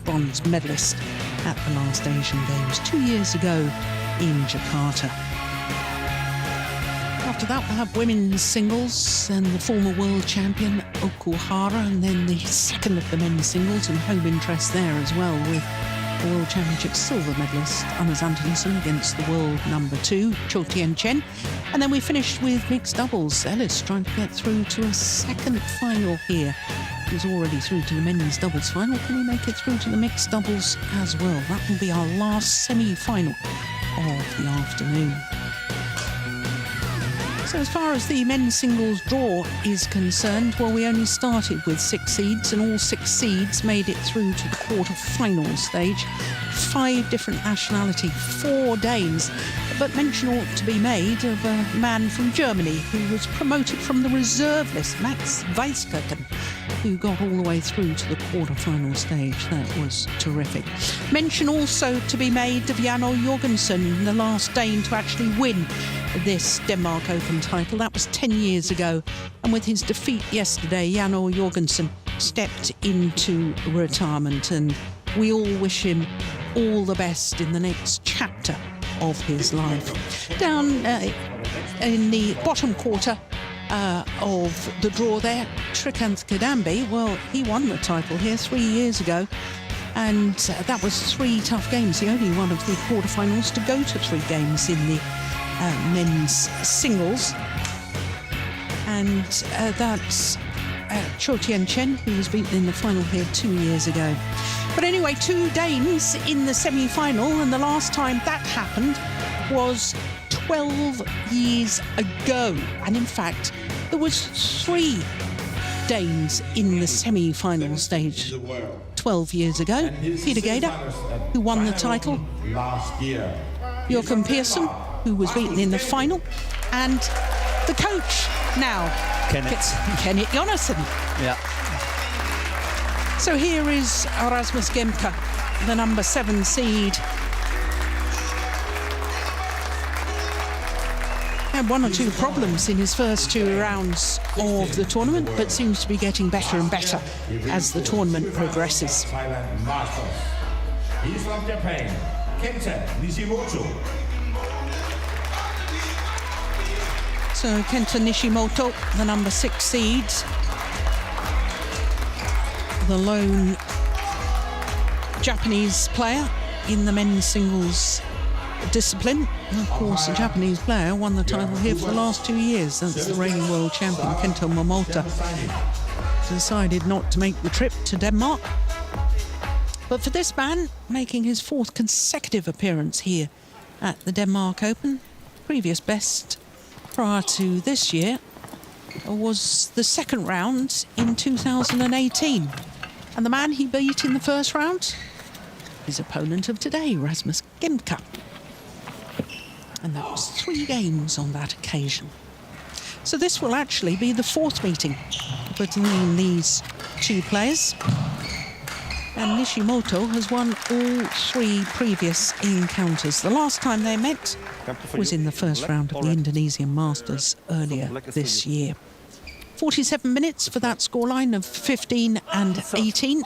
bronze medalist at the last Asian Games 2 years ago in Jakarta. After that, we'll have women's singles and the former world champion Okuhara, and then the second of the men's singles and home interest there as well with the World Championships silver medalist Anders Antonsen against the world number 2 Cho Tien-chen. And then we finished with mixed doubles. Ellis trying to get through to a second final here. He's already through to the men's doubles final. Can he make it through to the mixed doubles as well? That will be our last semi-final of the afternoon. So as far as the men's singles draw is concerned, well, we only started with 6 seeds, and all 6 seeds made it through to the quarter-final stage. 5 different nationality, 4 Danes. But mention ought to be made of a man from Germany who was promoted from the reserve list, Max Weiskirchen, who got all the way through to the quarter-final stage. That was terrific. Mention also to be made of Jan O. Jorgensen, the last Dane to actually win this Denmark Open title. That was 10 years ago. And with his defeat yesterday, Jan O. Jorgensen stepped into retirement, and we all wish him all the best in the next chapter of his life. Down in the bottom quarter of the draw there, Srikanth Kadambi, well, he won the title here 3 years ago, and that was 3 tough games. The only one of the quarterfinals to go to 3 games in the men's singles. And that's Cho Tien-chen, who was beaten in the final here 2 years ago. But anyway, 2 Danes in the semi-final, and the last time that happened was 12 years ago. And in fact, there was 3 Danes in the semi-final stage 12 years ago. Peter Gader, who won the title, Joachim Persson, who was beaten in the final, and the coach now, Kenneth Jonassen. Yeah. So here is Rasmus Gemke, the number 7 seed. Had 1 or 2 problems in his first 2 rounds of the tournament, but seems to be getting better and better as the tournament progresses. He's from Japan, Kenta Nishimoto. So Kenta Nishimoto, the number 6 seed, the lone Japanese player in the men's singles discipline. And of course, the Japanese player won the title here for the last 2 years. That's the reigning world champion, Kento Momota. Decided not to make the trip to Denmark. But for this man, making his 4th consecutive appearance here at the Denmark Open, previous best prior to this year was the 2nd round in 2018. And the man he beat in the 1st round, his opponent of today, Rasmus Gemke. And that was 3 games on that occasion. So this will actually be the 4th meeting between these 2 players. And Nishimoto has won all 3 previous encounters. The last time they met was in the 1st round of the Indonesian Masters earlier this year. 47 minutes for that scoreline of 15 and 18.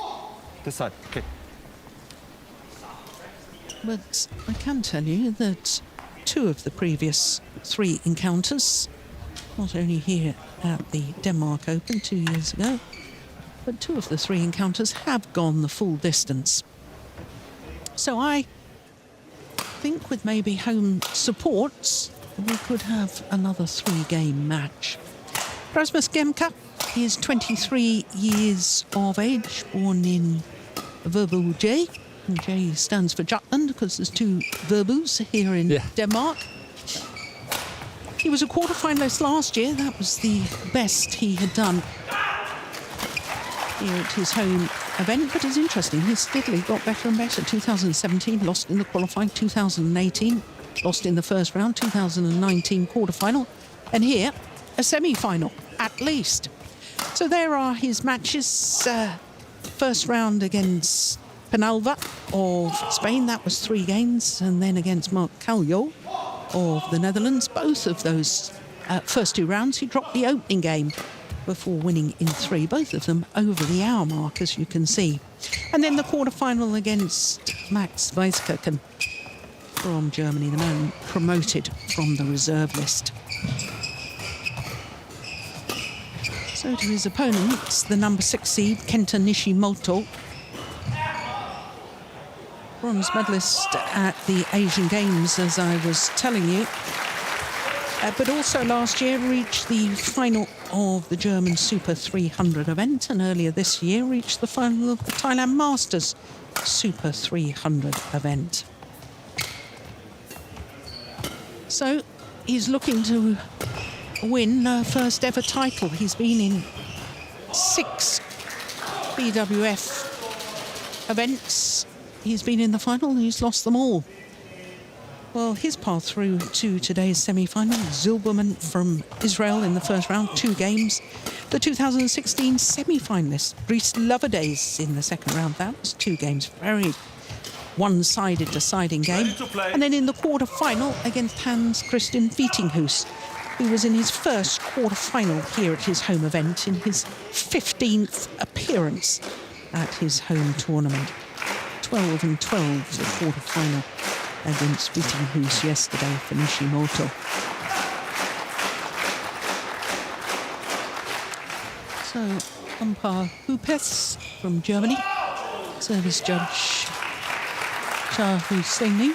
But I can tell you that 2 of the previous 3 encounters, not only here at the Denmark Open 2 years ago, but 2 of the 3 encounters have gone the full distance. So I think with maybe home supports, we could have another 3-game match. Rasmus Gemke is 23 years of age, born in Verbo J. And J stands for Jutland because there's 2 Verbos here in Denmark. He was a quarter-finalist last year. That was the best he had done here at his home event. But it's interesting, he's steadily got better and better. 2017, lost in the qualifying. 2018, lost in the 1st round. 2019, quarter-final. And here, a semi-final, at least. So there are his matches. 1st round against Penalva of Spain, that was 3 games. And then against Mark Caljo of the Netherlands. Both of those first 2 rounds, he dropped the opening game before winning in 3. Both of them over the hour mark, as you can see. And then the quarter-final against Max Weiskirchen from Germany, the man promoted from the reserve list. So to his opponents, the number 6 seed, Kenta Nishimoto, bronze medalist at the Asian Games, as I was telling you, but also last year reached the final of the German Super 300 event, and earlier this year reached the final of the Thailand Masters Super 300 event. So he's looking to win first ever title. He's been in 6 BWF events. He's been in the final and he's lost them all. Well, his path through to today's semi-final, Zilberman from Israel in the first round, 2 games. The 2016 semi-finalist, Brice Loverdays, in the second round. That was 2 games, very one-sided deciding game. And then in the quarter-final against Hans Christian Wietinghus, who was in his first quarter-final here at his home event, in his 15th appearance at his home tournament. 12 and 12 the quarter-final against Wietinghus yesterday for Nishimoto. So, umpire Hupes from Germany, service judge Shah Husseini.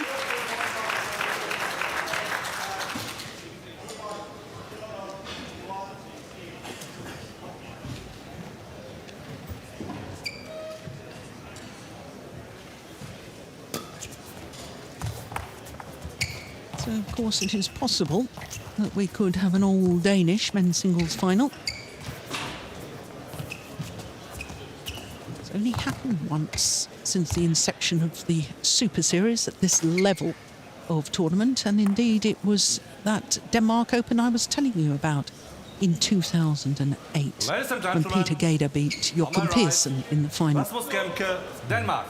So, of course, it is possible that we could have an all-Danish men's singles final. It's only happened once since the inception of the Super Series at this level of tournament, and indeed it was that Denmark Open I was telling you about in 2008, when Peter Gade beat Joachim Pearson in the final. Rasmus Gemke, Denmark.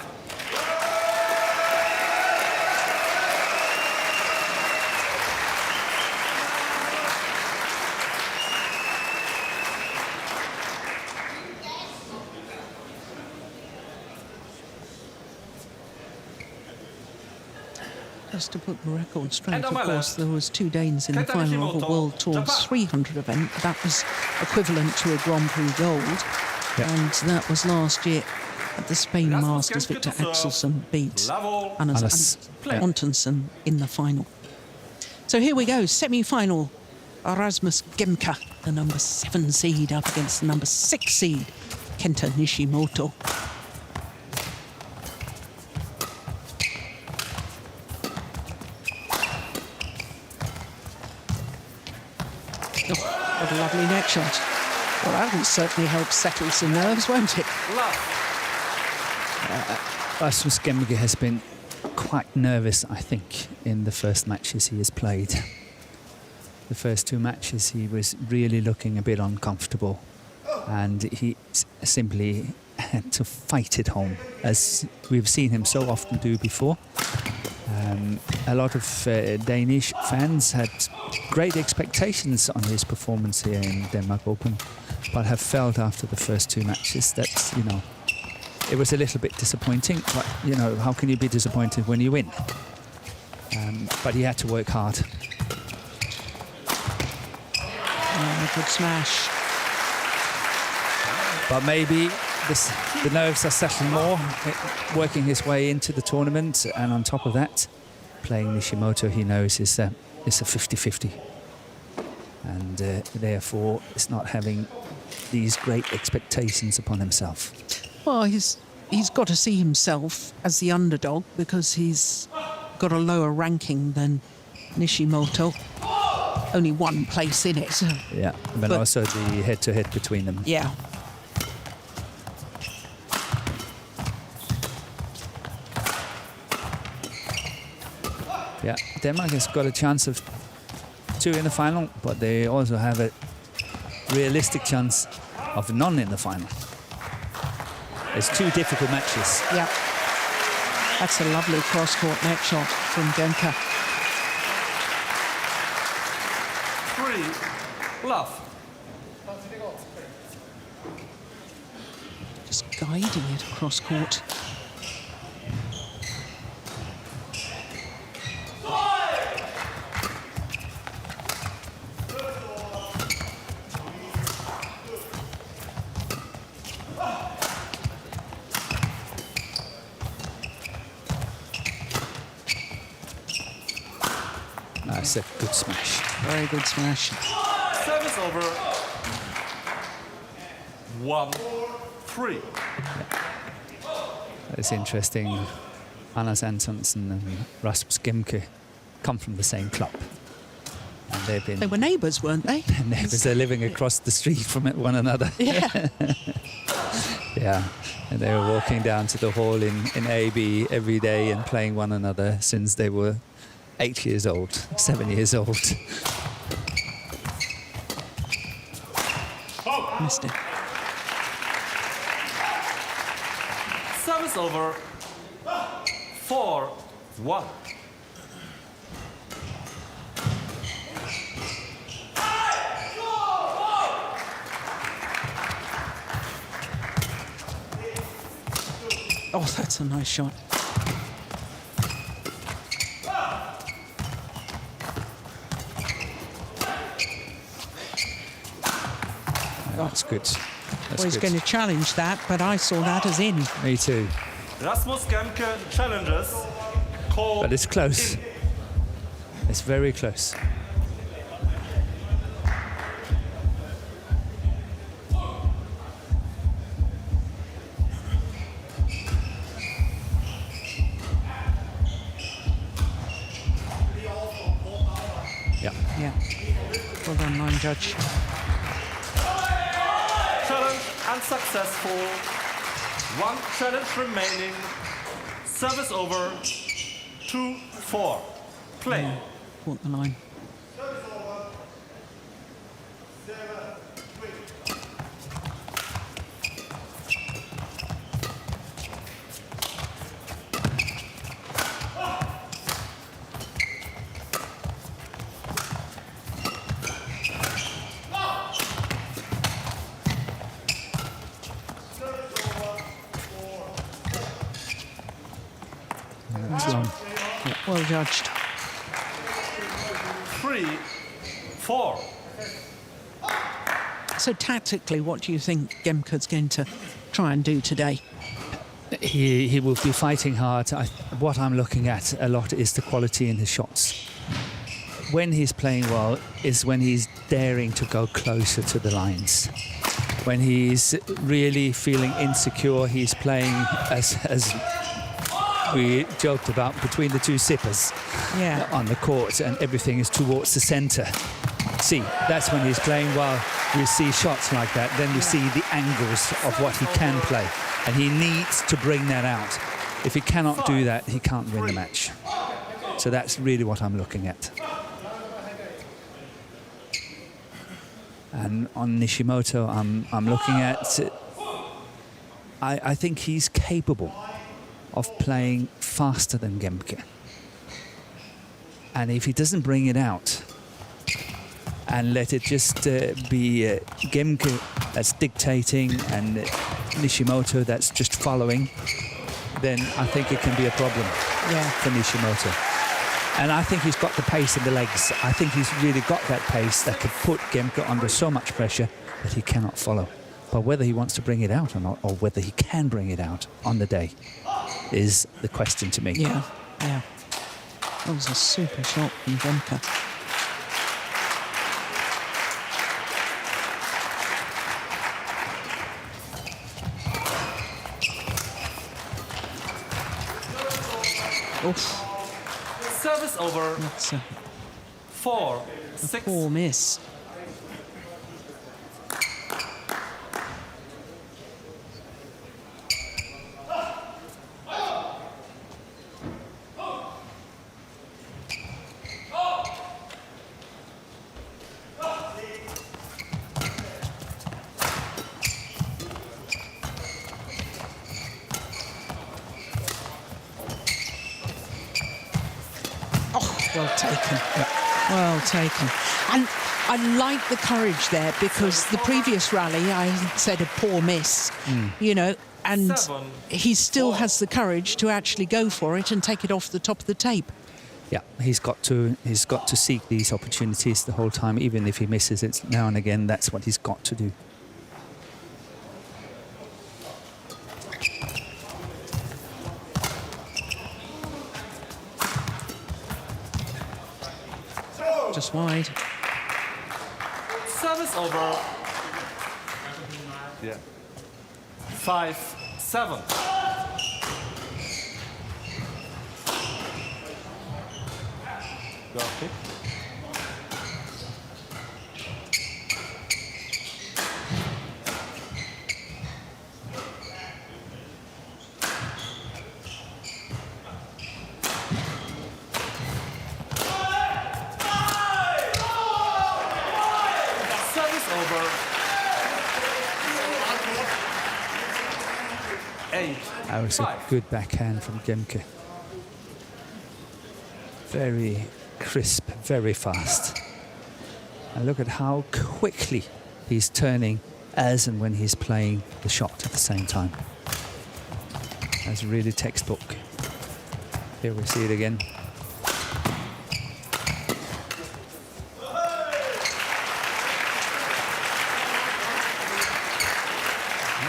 Just to put the record straight, of course, there was 2 Danes in the final of a World Tour 300 event. That was equivalent to a Grand Prix gold. And that was last year at the Spain Masters. Victor Axelsen beat Anders Antonsen in the final. So here we go, semi-final. Rasmus Gemke, the number 7 seed, up against the number 6 seed, Kenta Nishimoto. What a lovely neck shot. Well, that will certainly help settle some nerves, won't it? Rasmus Gemke has been quite nervous, I think, in the first matches he has played. The first 2 matches he was really looking a bit uncomfortable, and he simply had to fight it home, as we've seen him so often do before. A lot of Danish fans had great expectations on his performance here in Denmark Open, but have felt after the first 2 matches that, you know, it was a little bit disappointing. But, you know, how can you be disappointed when you win? But he had to work hard. Oh, good smash. But maybe the nerves are settling more, working his way into the tournament, and on top of that, playing Nishimoto, he knows is a 50-50, and therefore is not having these great expectations upon himself. Well, he's got to see himself as the underdog because he's got a lower ranking than Nishimoto. Only 1 place in it. Yeah, but also the head-to-head between them. Yeah. Yeah, Denmark has got a chance of 2 in the final, but they also have a realistic chance of none in the final. It's 2 difficult matches. Yeah. That's a lovely cross-court neck shot from Gemke. 3, love. Just guiding it across court. Nice, a good smash. Very good smash. Service over. 1-3. It's interesting. Anders Antonsen and Rasmus Gemke come from the same club. And they've been... They were neighbours, weren't they? neighbours. They're living across the street from one another. Yeah. Yeah. And they were walking down to the hall in AB every day and playing one another since they were 8 years old, 7 years old. Missed it. Service over. 4-1. Oh, that's a nice shot. That's good. That's Well, he's good. going to challenge that, but I saw that as in. Me too. Rasmus Gemke challenges. Call But it's close. in. It's very close. Yeah. Yeah. Well done, line judge. Challenge unsuccessful. One challenge remaining. Service over. 2-4. Play. Caught the line. That's long. Well judged. 3-4. So tactically, what do you think Gemke's going to try and do today? He will be fighting hard. What I'm looking at a lot is the quality in his shots. When he's playing well is when he's daring to go closer to the lines. When he's really feeling insecure, he's playing as we joked about between the two sippers Yeah. on the court, and everything is towards the centre. See, that's when he's playing well. We see shots like that, then we see the angles of what he can play, and he needs to bring that out. If he cannot do that, he can't win the match. So that's really what I'm looking at. And on Nishimoto, I'm looking at... I think he's capable of playing faster than Gemke. And if he doesn't bring it out and let it just be Gemke that's dictating and Nishimoto that's just following, then I think it can be a problem for Nishimoto. And I think he's got the pace and the legs. I think he's really got that pace that could put Gemke under so much pressure that he cannot follow. But whether he wants to bring it out or not, or whether he can bring it out on the day, is the question to me. Yeah, yeah. That was a super shot from Gemke. Oof, Service over. that's a 4-6. poor miss. Well taken. Well taken. And I like the courage there, because the previous rally I said a poor miss. You know, And 7. he still has the courage to actually go for it and take it off the top of the tape. Yeah, he's got to seek these opportunities the whole time, even if he misses it now and again. That's what he's got to do. Just wide. Service over. Yeah. 5-7. Got it. Service over. 8. That was a good backhand from Gemke. Very crisp, very fast. And look at how quickly he's turning as and when he's playing the shot at the same time. That's really textbook. Here we see it again.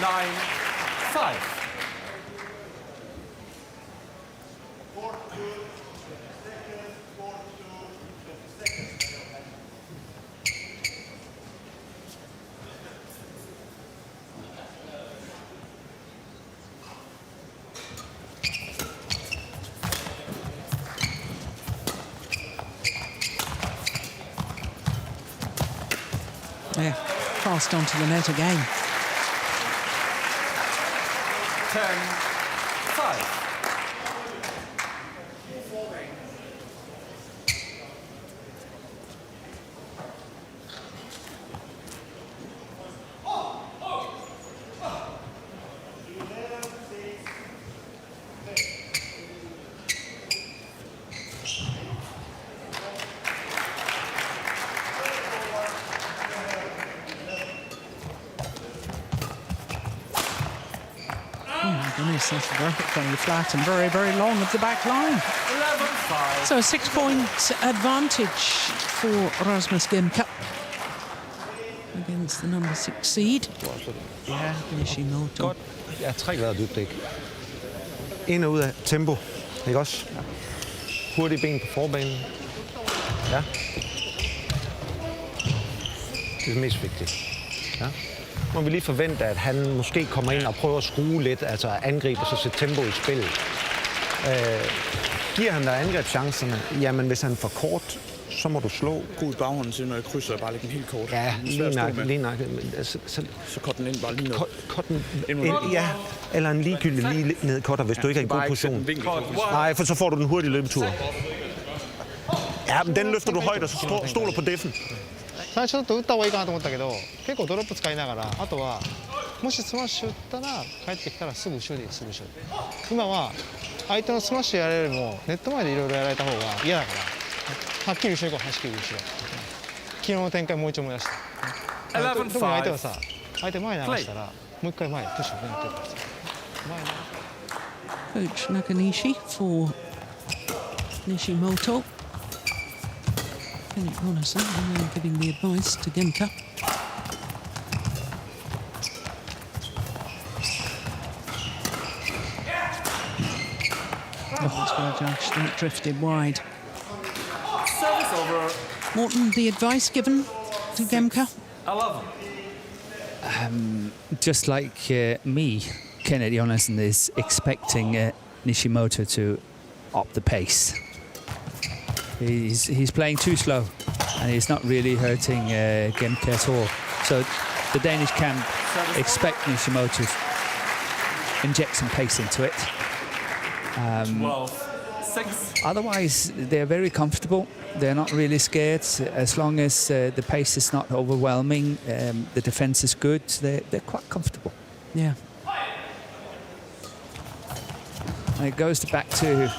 Nine, 5. Yeah, fast onto the net again. 10-5. Goodness, that's very flat and very, very long at the back line. 11-5. So a 6-point advantage for Rasmus Gemke against the number 6 seed. Ja, Nishimoto. godt. Ja, 3 grader dybt, ikke? Ind og ud af tempo, ikke også? Hurtige ben på forbanen. Ja. Det er det mest vigtige. Ja. Må vi lige forvente, at han måske kommer ind og prøver at skrue lidt, altså angribe og så sætte tempo i spillet. Giver han dig angrebschancerne? Jamen, hvis han er for kort, så må du slå. God baghånden til, når jeg krydser, og bare lægge den helt kort. Ja, lige nok. Så kort den ind bare lige ned. Kort den ind, ja. Eller en ligegyldig lige ned kortere, hvis du ikke er i god position. Nej, for så får du den hurtige løbetur. Ja, men den løfter du højt, og så stoler på deffen. 最初ちょっと打った方がいいかなと思ったけど結構ドロップ使いながらあとはもしスマッシュ打ったら帰ってきたらすぐ後ろでいいすぐ後ろで今は相手のスマッシュやるよりもネット前でいろいろやられた方が嫌だからはっきり後ろ行こうはっきり後ろ昨日の展開もう一度思い出した特に相手はさ相手前に流したらもう一回前プッシュをやってるからさ前に Coach Nakanishi for Nishimoto. Honestly, and then giving the advice to Gemke. Oh, it's well judged, and it drifted wide. Service over. Morten, the advice given to Gemke? 11. Just like me, Kennedy Jonassen is expecting Nishimoto to up the pace. He's playing too slow, and he's not really hurting Gemke at all. So the Danish camp expect Nishimoto to inject some pace into it. 12-6. Otherwise, they're very comfortable. They're not really scared. As long as the pace is not overwhelming, the defense is good, they're quite comfortable. Yeah. And it goes back to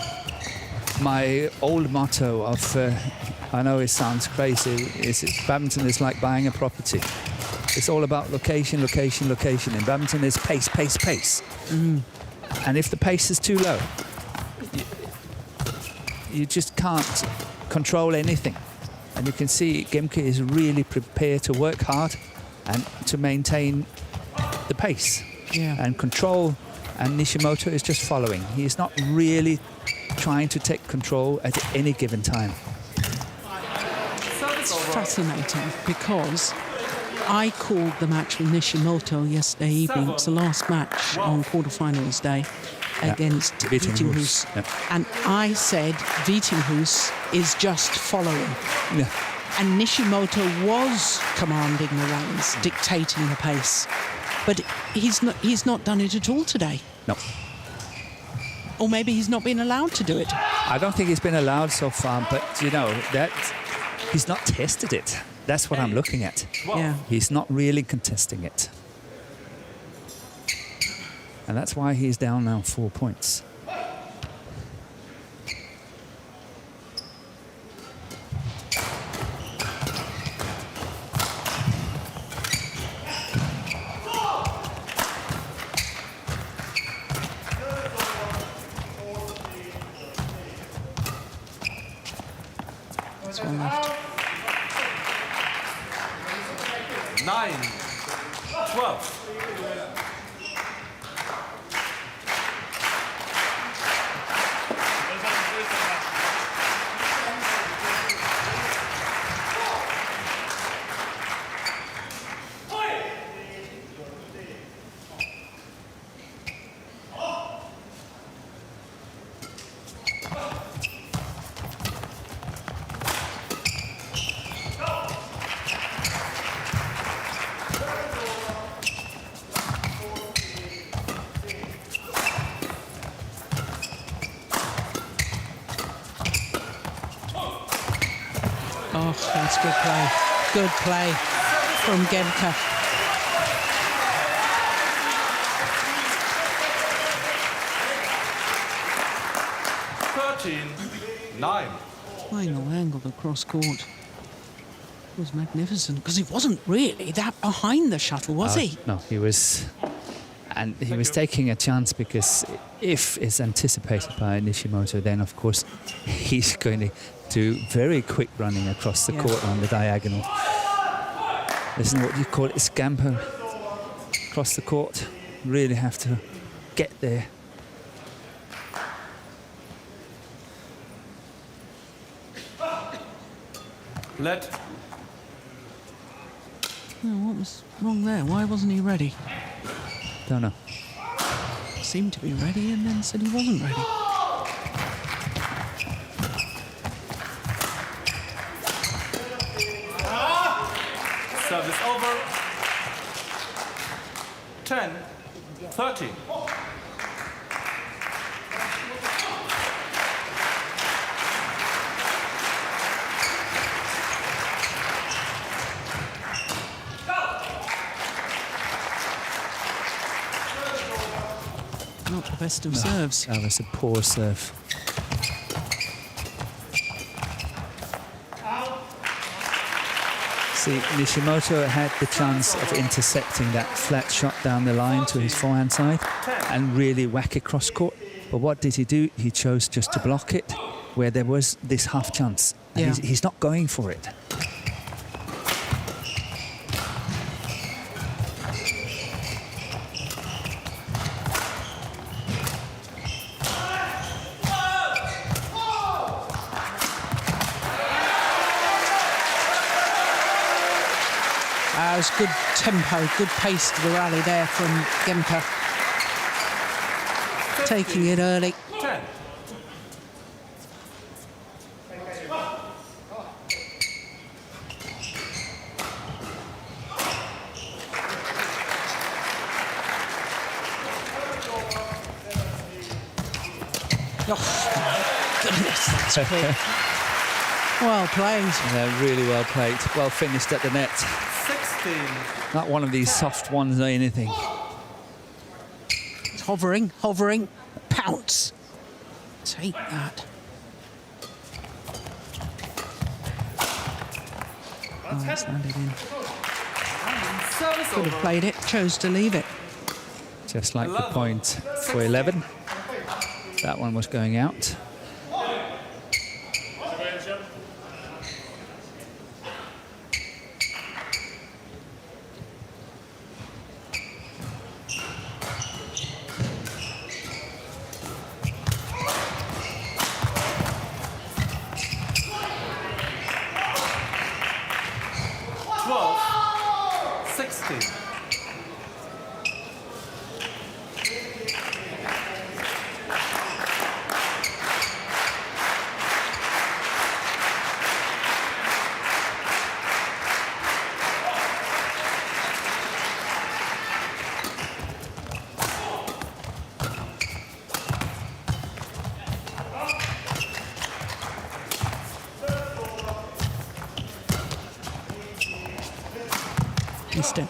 my old motto of, I know it sounds crazy, badminton is like buying a property. It's all about location, location, location. In badminton, there's pace, pace, pace. And if the pace is too low, you just can't control anything. And you can see Gemke is really prepared to work hard and to maintain the pace and control. And Nishimoto is just following. He is not really trying to take control at any given time. It's fascinating because I called the match with Nishimoto yesterday evening. It's the last match on quarterfinals day against Vittinghus. And I said Vittinghus is just following. And Nishimoto was commanding the runs, dictating the pace. But he's not done it at all today. No. Or maybe he's not been allowed to do it. I don't think he's been allowed so far, but you know, that he's not tested it. That's what I'm looking at. Yeah. He's not really contesting it. And that's why he's down now 4 points. That's one left. 9-12. Oh, that's good play. Good play from Gemke. Final angle across court was magnificent because he wasn't really that behind the shuttle, was he? No, he was. And he was taking a chance because if it's anticipated by Nishimoto, then of course he's going to do very quick running across the court on the diagonal. Isn't what you call it, scamper across the court. Really have to get there. Let. Oh, what was wrong there? Why wasn't he ready? Don't know. Seemed to be ready and then said he wasn't ready. Service over. 10-13. Not the best of serves. That was a poor serve. See, Nishimoto had the chance of intercepting that flat shot down the line to his forehand side and really whack it cross court. But what did he do? He chose just to block it where there was this half chance. And he's not going for it. It was good tempo, good pace to the rally there from Gemke. Taking it early. 10. Oh, goodness, that's quick. Well played. Yeah, really well played. Well finished at the net. 16. Not one of these soft ones or anything. Hovering, hovering, pounce. Take that. Oh, that's landed in. Service Could have over. played it, chose to leave it. Just like the point for 11. That one was going out. Missed it.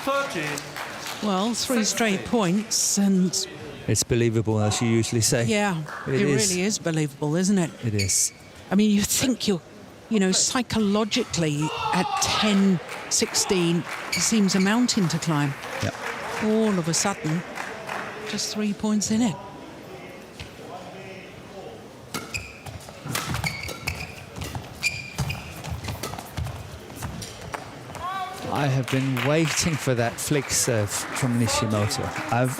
30. Well, 3 straight points, and It's believable, as you usually say. yeah, it really is believable, isn't it? It is. I mean, you think you know, psychologically at 10, 16, it seems a mountain to climb. Yeah. All of a sudden, just 3 points in it. I have been waiting for that flick serve from Nishimoto. I've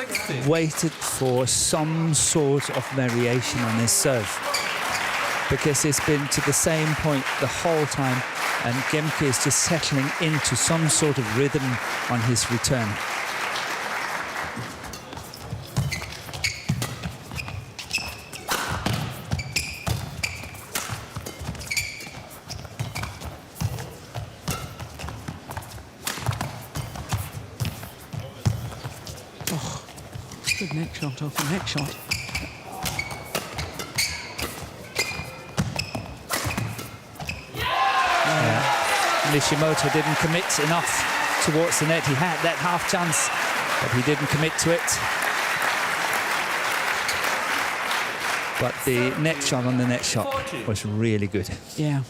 waited for some sort of variation on his serve, because it's been to the same point the whole time, and Gemke is just settling into some sort of rhythm on his return. Good neck shot off a neck shot. Nishimoto didn't commit enough towards the net. He had that half chance, but he didn't commit to it. But the net shot on the net shot was really good. Yeah.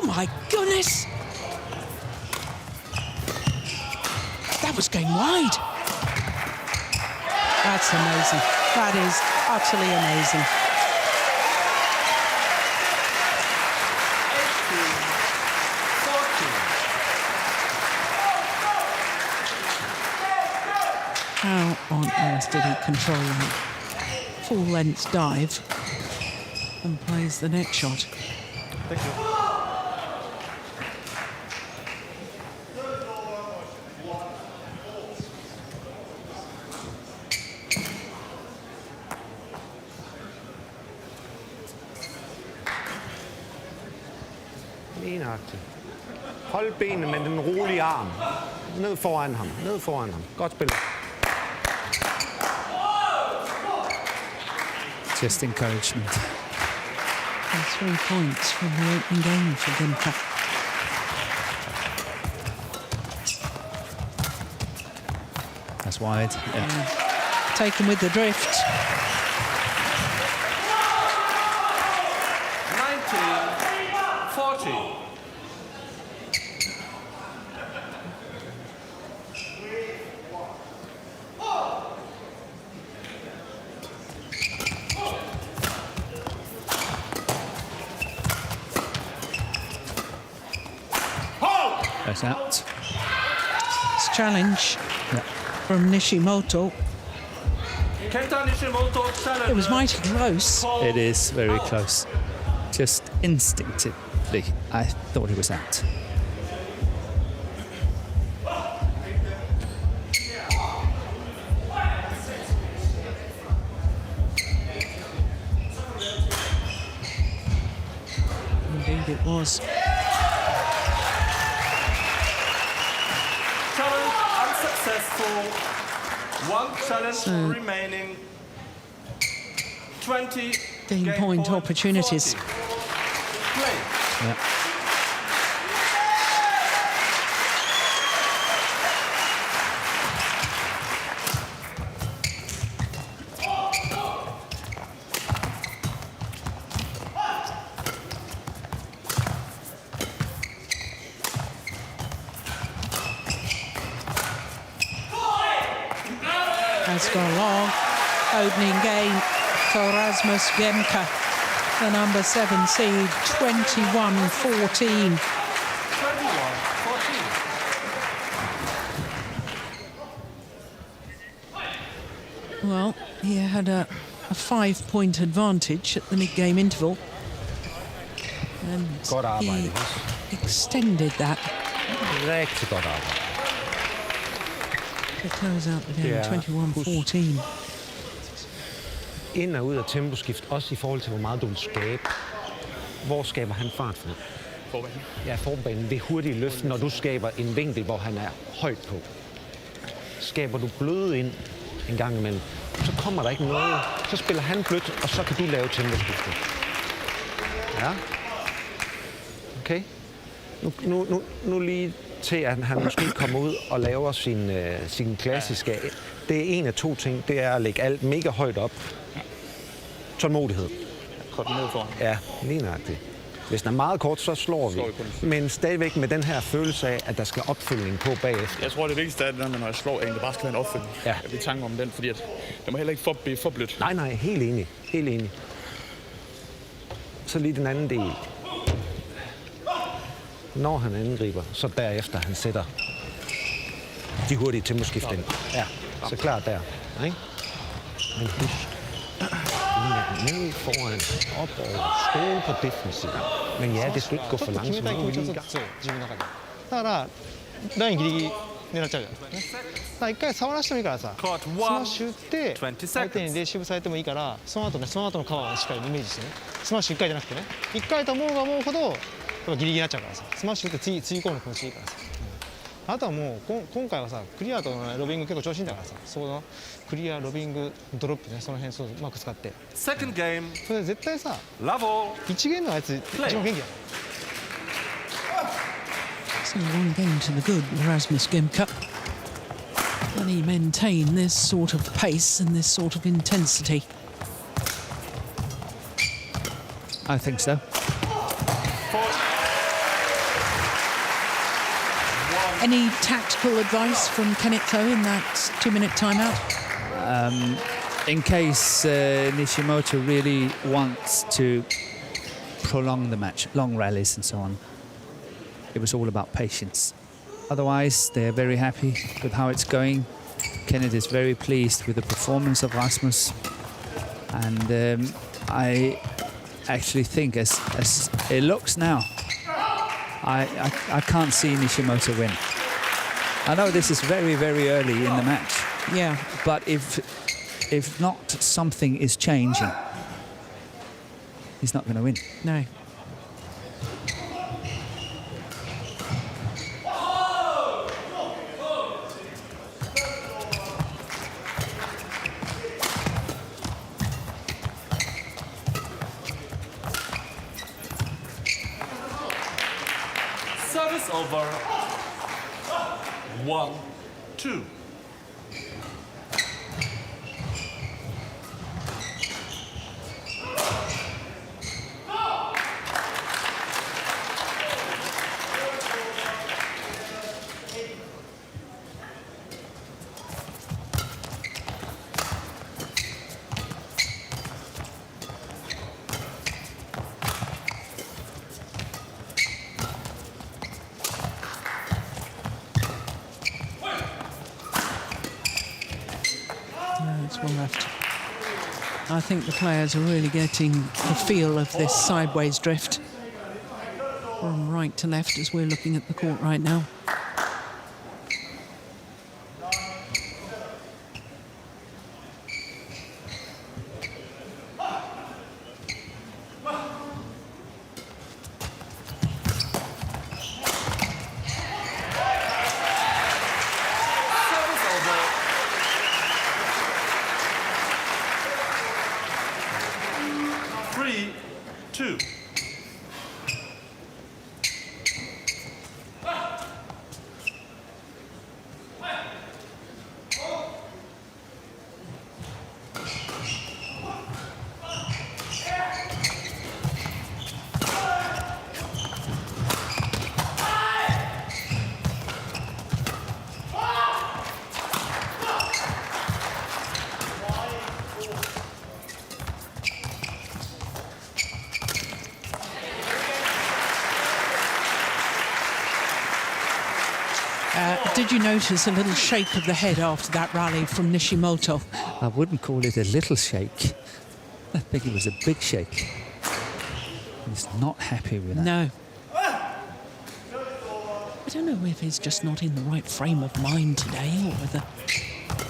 My goodness! That was going wide. That's amazing. That is utterly amazing. 18, 40. How on earth did he control that full-length dive and plays the net shot? Thank you. Enagtigt. Hold benene med den rolige arm. Ned foran ham. Ned foran ham. Godt spillet. Just encouragement. And 3 points from the opening game for Gemke. That's wide. Yeah. Taken with the drift. 19, 40. That's out. It's a challenge from Nishimoto. Kenta Nishimoto challenge. It was mighty close. It is very close. Just instinctively, I thought it was out. was. Challenge unsuccessful. One challenge remaining. 20 Game point opportunities. 40. Play. Yeah. Has gone long. Opening game for Rasmus Gemke, the number 7 seed, 21-14. 21-14. Well, he had a 5-point advantage at the mid-game interval. And Godt arbejde. he extended that Rigtig godt arbejde. to close out the game, Yeah. 21-14. Ind og ud af temposkift, også i forhold til, hvor meget du vil skabe. Hvor skaber han fart fra? Forbanen. Ja, forbanen. Det hurtige løft, når du skaber en vinkel, hvor han er højt på. Skaber du bløde ind en gang imellem, så kommer der ikke noget. Så spiller han blødt, og så kan du lave temposkiftet. Ja. Okay. Nu lige til, at han måske kommer ud og laver sin klassiske. Det er en af to ting. Det er at lægge alt mega højt op. Tålmodighed. Kort ned foran. Ja, lige nøjagtigt. Hvis den er meget kort, så slår vi. Men stadigvæk med den her følelse af, at der skal opfølgning på bagefter. Jeg tror, det vigtigste er, at når jeg slår en, det bare skal være en opfølgning. Ja. Jeg vil tanke om den, fordi at det må heller ikke blive for blødt. Nej, helt enig. Helt enig. Så lige den anden del. Når han angriber, så derefter han sætter de hurtige temposkift ind. Ja, så klart der. Ikke? Men husk, ned foran, op over, skåle på defensiv. Men ja, det skal ikke gå for langsomt. 決めたい気持ちはそう自分の中でだからラインギリギリ狙っちゃうじゃないですかねだから一回触らせてもいいからさスマッシュ打って相手にレシーブされてもいいからその後のカバーをしっかりイメージしてねスマッシュ1回じゃなくてね1回と思うが思うほどギリギリになっちゃうからさスマッシュ打って次以降の気持ちいいからさあとはもう今回はさクリアとロビング結構調子いいんだからさそのクリアロビングドロップねその辺そううまく使って Second game. それ絶対さ Level. 1ゲームのやつ一番元気だよ So one game to the good, Rasmus Gemke. Can he maintain this sort of pace and this sort of intensity? I think so. Any tactical advice from Kenta in that 2-minute timeout? In case Nishimoto really wants to prolong the match, long rallies and so on, it was all about patience. Otherwise, they're very happy with how it's going. Kenneth is very pleased with the performance of Rasmus. And I actually think, as it looks now, I can't see Nishimoto win. I know this is very, very early in the match. Yeah. But if not something is changing, he's not going to win. No. Service over. 1-2. One left. I think the players are really getting the feel of this sideways drift from right to left as we're looking at the court right now. Did you notice a little shake of the head after that rally from Nishimoto? I wouldn't call it a little shake. I think it was a big shake. He's not happy with that. No. I don't know if he's just not in the right frame of mind today, or whether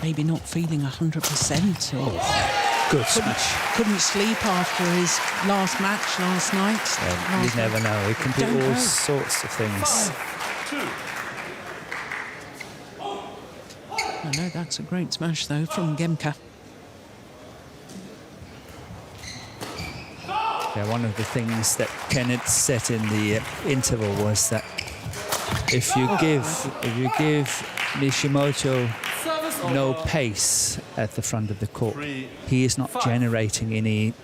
maybe not feeling 100%. Or Good smash. couldn't sleep after his last match last night. You never know. It can be Don't all know. sorts of things. 2. I know that's a great smash, though, from Gemke. Yeah, one of the things that Kenneth said in the interval was that if you give Nishimoto no pace at the front of the court, he is not generating any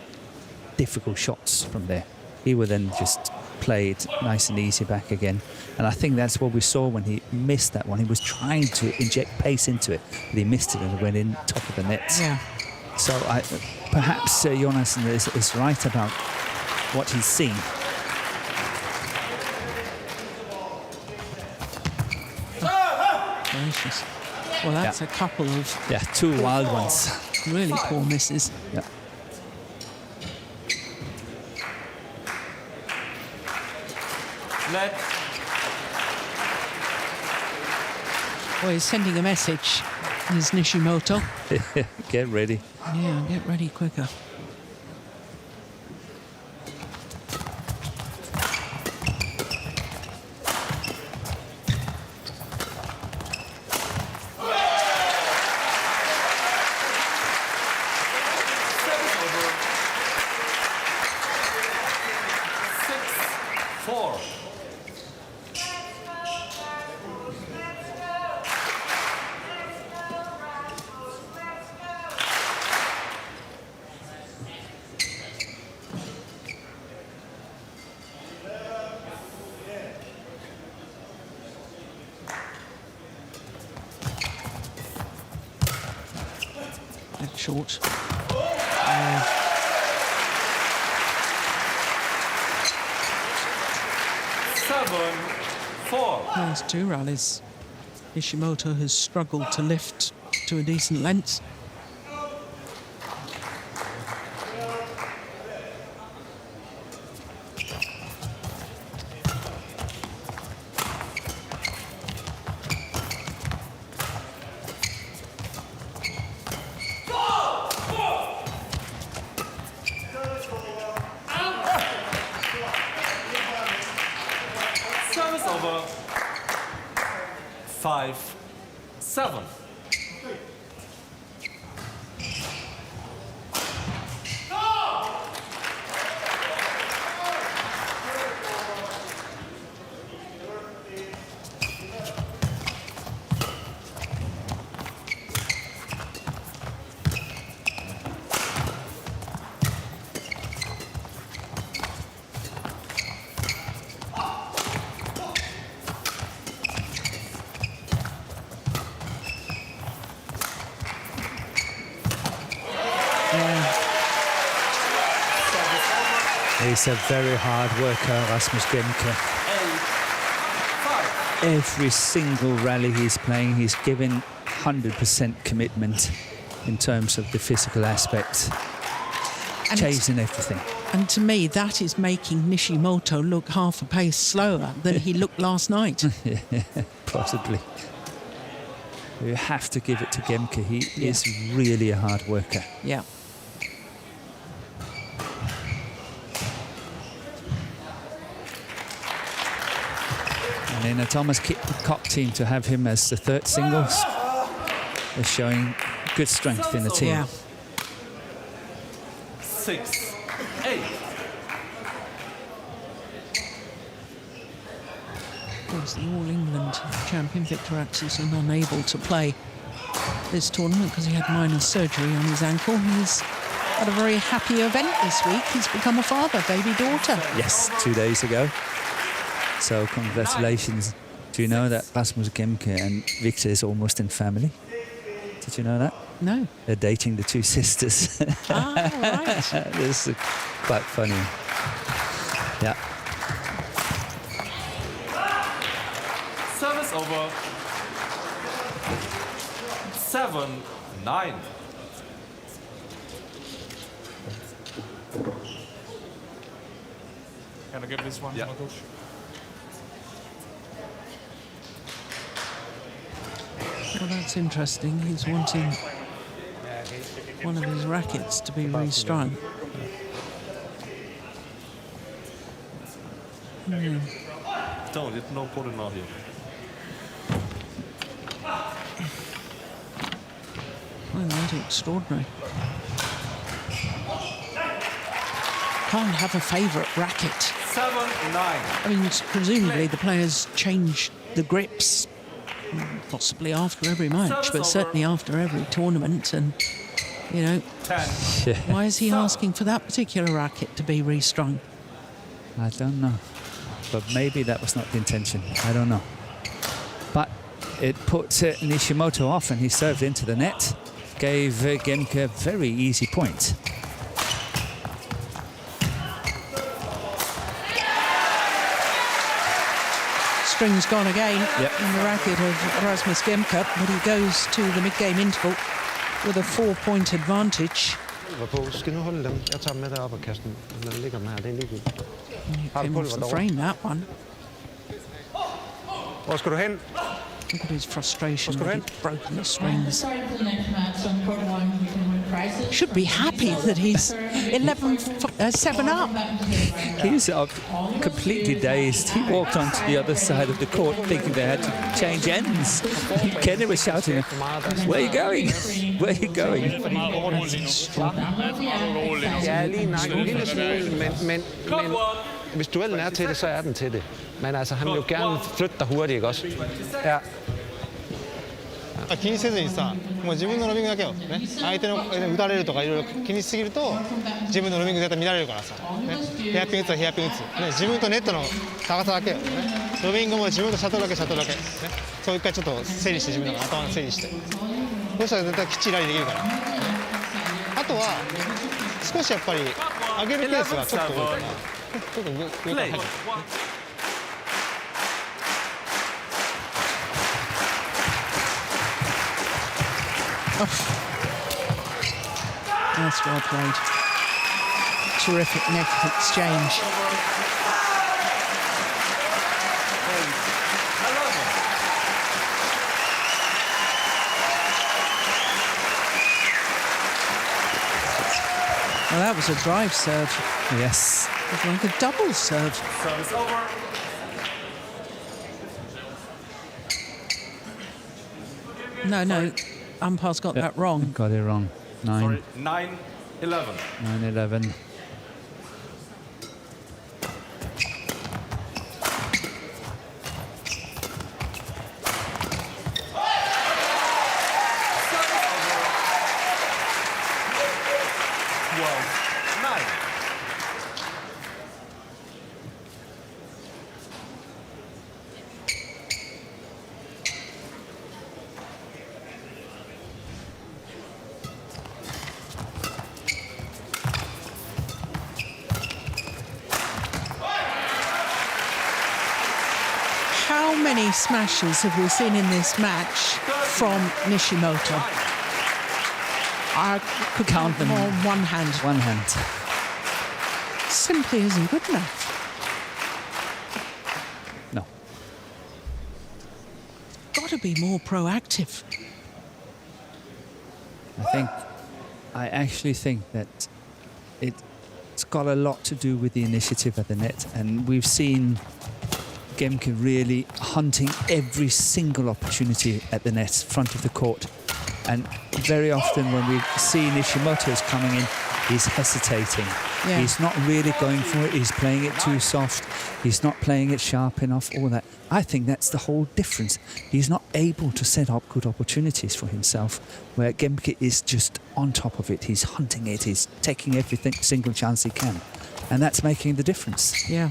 difficult shots from there. He will then just play it nice and easy back again. And I think that's what we saw when he missed that one. He was trying to inject pace into it, but he missed it and it went in top of the net. Yeah. So perhaps Jonas is right about what he's seen. Gracious. Well, that's a couple of Yeah, two wild ones. really poor misses. Yeah. Net. Well, he's sending a message, is Nishimoto. Get ready. Yeah, get ready quicker. That's short. 7-4. Last two rallies, Nishimoto has struggled to lift to a decent length. Service over. 5-7. He's a very hard worker, Rasmus Gemke. 8-5. Every single rally he's playing, he's giving 100% commitment in terms of the physical aspect, And chasing everything. And to me, that is making Nishimoto look half a pace slower than he looked last night. Possibly. You have to give it to Gemke. He is really a hard worker. Yeah. And in a Thomas Koch team, to have him as the third singles is showing good strength in the team. Yeah. 6-8. Of course, the All England champion Victor Axelsen unable to play this tournament because he had minor surgery on his ankle. He's had a very happy event this week. He's become a father, baby daughter. Yes, 2 days ago. So congratulations. Do you know that Rasmus Gemke and Victor is almost in family? Did you know that? No. They're dating the two sisters. Ah, right. This is quite funny. Yeah. Service over 7-9. Can I give this one Yeah. to my coach? Well, that's interesting. He's wanting one of his rackets to be restrung. Don't, it's no put it out here. Oh, that's extraordinary. Can't have a favourite racket. 7-9. I mean, presumably the players change the grips, possibly after every match, but certainly after every tournament. And, you know, 10. why is he asking for that particular racket to be restrung? I don't know. But maybe that was not the intention. I don't know. But it put Nishimoto off, and he served into the net. Gave Gemke a very easy point. String's gone again Yep. in the racket of Rasmus Gemke, but he goes to the mid-game interval with a 4-point advantage. Skal nu holde dem? Jeg tager dem med derop og kaster dem. Når den ligger dem her, det er ligegyldigt. Har du Came off pulver the derovre? frame, that one. Hvor skal du hen? Look at his frustration What's that going he's broken the strings. Sorry for the next match. On court 1, you can win prizes. Should be happy that he's 7 up. He's completely dazed. He walked onto the other side of the court thinking they had to change ends. Kenny was shouting, "Where are you going? Where are you going?" Ja, lige nok en lille smule, men hvis duellen er til det, så er den til det. Men altså, han vil jo gerne flytte dig hurtigt, ikke også? Ja. 気にせずにさ、もう自分のロビングだけよ、ね、相手の打たれるとかいろいろ気にしすぎると自分のロビング絶対乱れるからさ、ね、ヘアピン打つはヘアピン打つ、ね、自分とネットの高さだけよ、ね、ロビングも自分とシャトルだけシャトルだけ、ね、そう一回ちょっと整理して自分の頭の整理してそしたら絶対きっちりラリーできるから、あとは少しやっぱり上げるペースがちょっと多いかな、ちょっと上から入る。That's well played. Terrific net exchange. Well, that was a drive serve. Yes. It was like a double serve. Service over. No, umpire's got that wrong. Got it wrong. Sorry, 9-11. 9-11. How many smashes have we seen in this match from Nishimoto? I could count them on one hand. One hand. Simply isn't good enough. No. Got to be more proactive. I actually think that it's got a lot to do with the initiative at the net, and we've seen Gemke really hunting every single opportunity at the net, front of the court. And very often when we see Nishimoto's coming in, he's hesitating. Yeah. He's not really going for it. He's playing it too soft. He's not playing it sharp enough, all that. I think that's the whole difference. He's not able to set up good opportunities for himself, where Gemke is just on top of it. He's hunting it. He's taking every single chance he can. And that's making the difference. Yeah.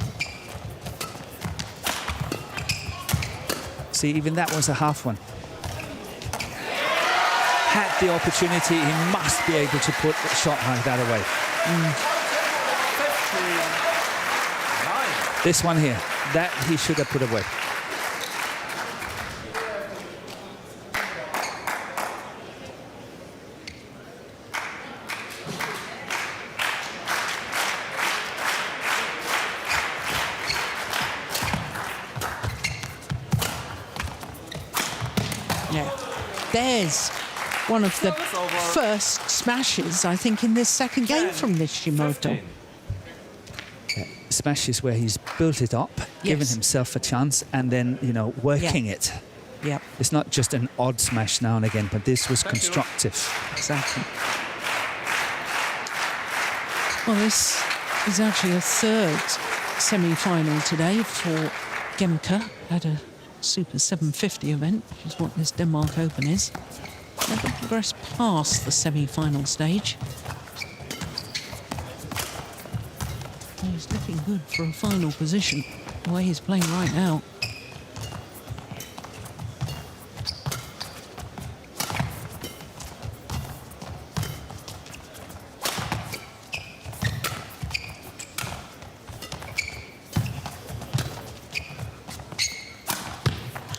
See, even that was a half one. Had the opportunity, he must be able to put a shot like that away. This one here, that he should have put away. Yeah. There's one of the Service over. first smashes, I think, in this second game from Nishimoto. 15. Smashes where he's built it up, given Yes. himself a chance, and then, you know, working it. Yep, It's not just an odd smash now and again, but this was Thank you. constructive. exactly. Well, this is actually a third semi-final today for Gemke at a Super 750 event, which is what this Denmark Open is. Never progressed past the semi-final stage. He's looking good for a final position, the way he's playing right now.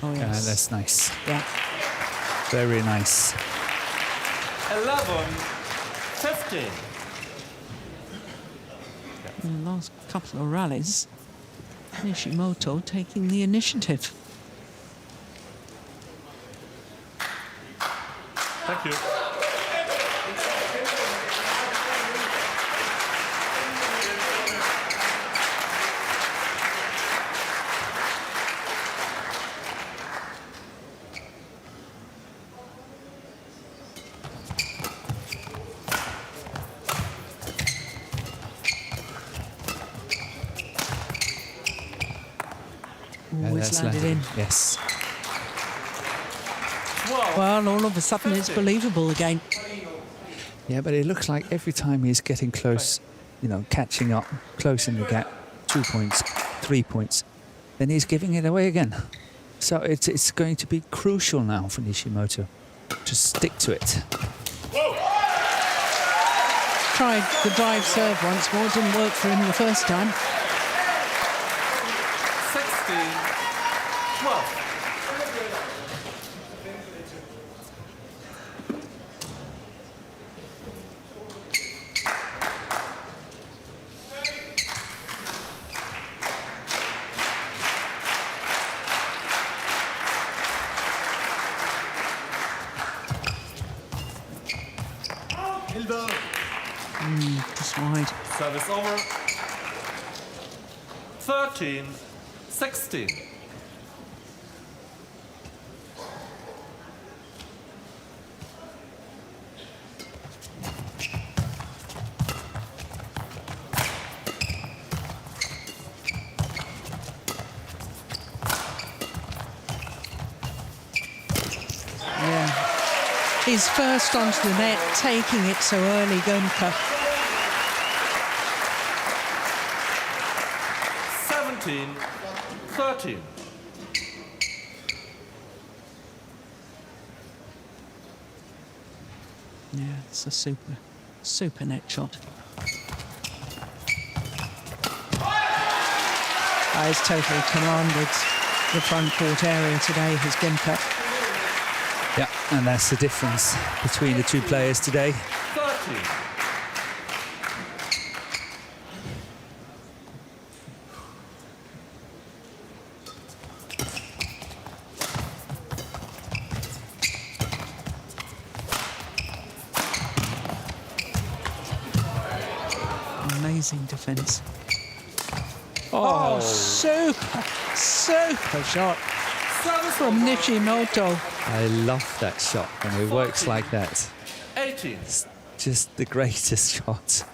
Oh, Yeah, yes. that's nice. Yeah. Very nice. 11, 15. In the last couple of rallies, Nishimoto taking the initiative. Thank you. Always That's landed in. Yes. 12. Well, all of a sudden it's believable again. Yeah, but it looks like every time he's getting close, you know, catching up, close in the gap, 2 points, 3 points, then he's giving it away again. So it's going to be crucial now for Nishimoto to stick to it. Tried the drive serve once more, didn't work for him the first time. 16, 12. Just wide. Service over. 13, 16. Yeah. He's first onto the net, taking it so early, Gemke. 17, 13. Yeah, it's a super net shot. He's totally commanded the front court area today, has Gemke. Yeah, and that's the difference between the two players today. 13. Amazing defence. Oh, super shot from Nishimoto. I love that shot when it works like that. 18. It's just the greatest shot.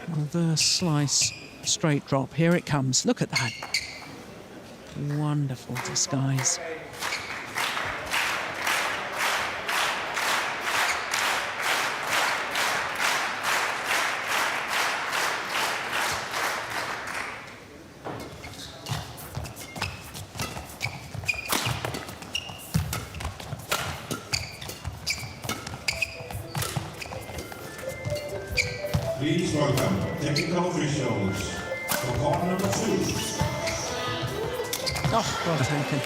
Reverse slice, straight drop. Here it comes. Look at that. Wonderful disguise. Please welcome technical officials for corner number 2. Oh, well taken.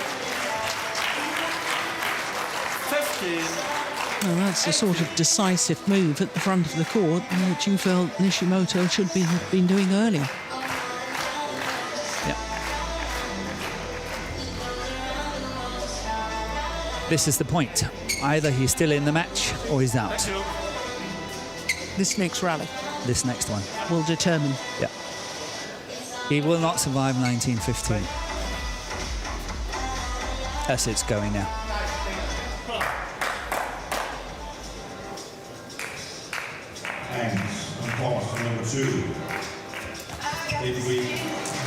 15. Well, that's the sort of decisive move at the front of the court which you felt Nishimoto should have been doing earlier. Yeah. this is the point. Either he's still in the match or he's out. This next rally This next one. will determine. Yeah. He will not survive 1915. As it's going now. Thanks. On course for number 2. Midweek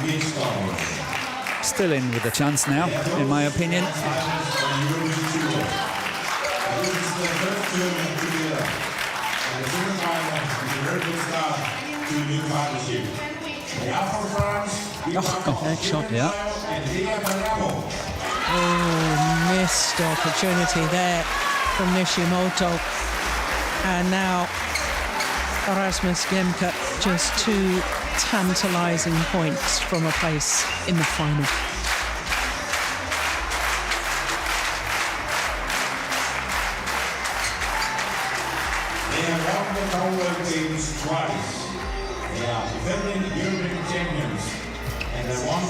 Mistars. Still in with a chance now, in my opinion. This is the first tournament together. And the semi-final is a very good start to a new partnership. They are from France. Next shot. Yeah. And here Mariamo. Oh, missed opportunity there from Nishimoto. And now Rasmus Gemke, just 2 tantalising points from a place in the final. They have won the Commonwealth Games twice. They are defending European champions. And they won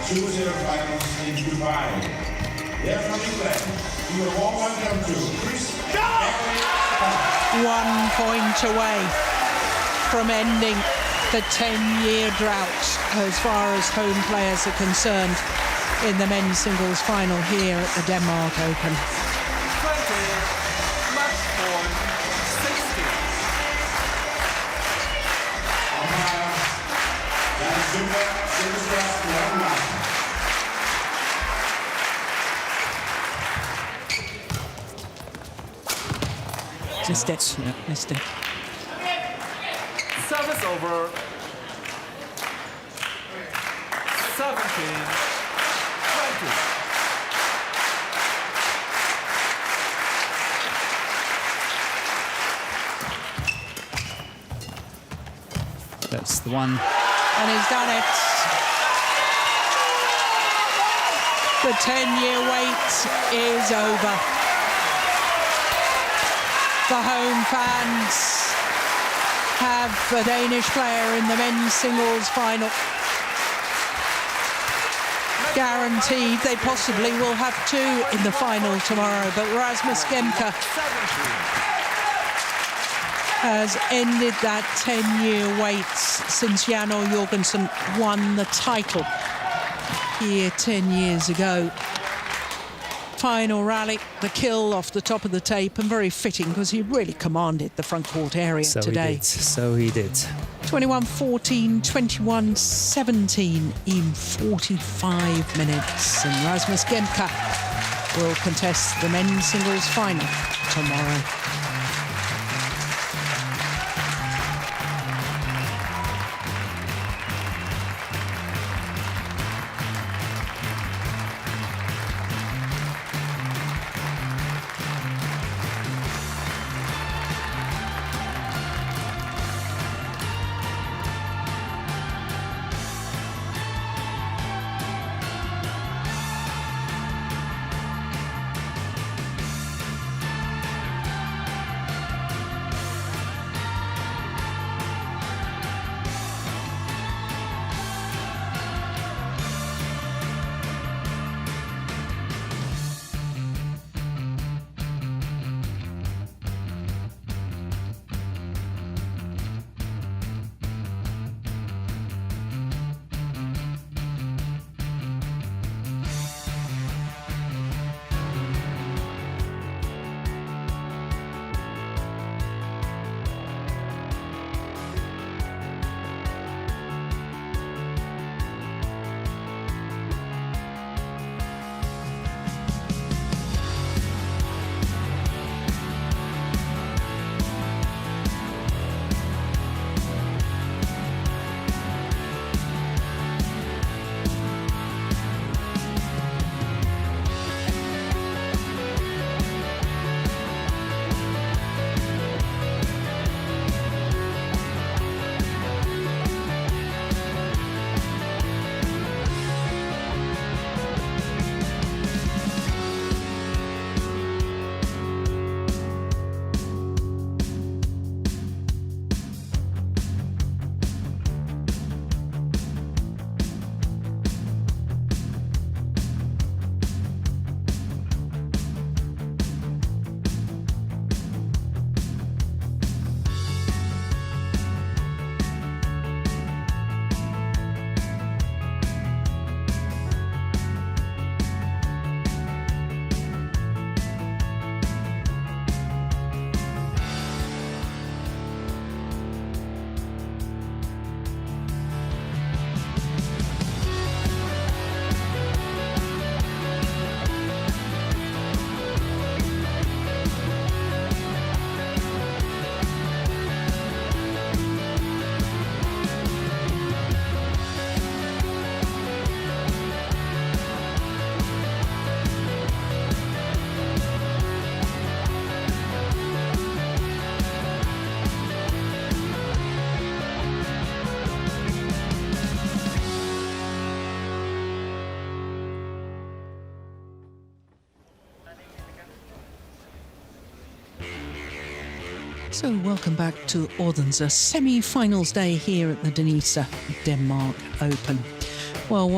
2 semi-finals in Dubai. They're from England. You are warm welcome to Chris. 1 point away from ending the 10-year drought as far as home players are concerned in the men's singles final here at the Denmark Open. 20, match point 60. Missed it. Yeah. Missed it. Service over. 17, 20. That's the one. And he's done it. The 10-year wait is over. The home fans have a Danish player in the men's singles final. Guaranteed they possibly will have 2 in the final tomorrow, but Rasmus Gemke has ended that 10-year wait since Jan-O Jorgensen won the title here 10 years ago. Final rally, the kill off the top of the tape, and very fitting because he really commanded the front court area today. So he did. 21-14, 21-17 in 45 minutes. And Rasmus Gemke will contest the men's singles final tomorrow. So welcome back to Odense semi-finals day here at the DANISA Denmark Open. Well, what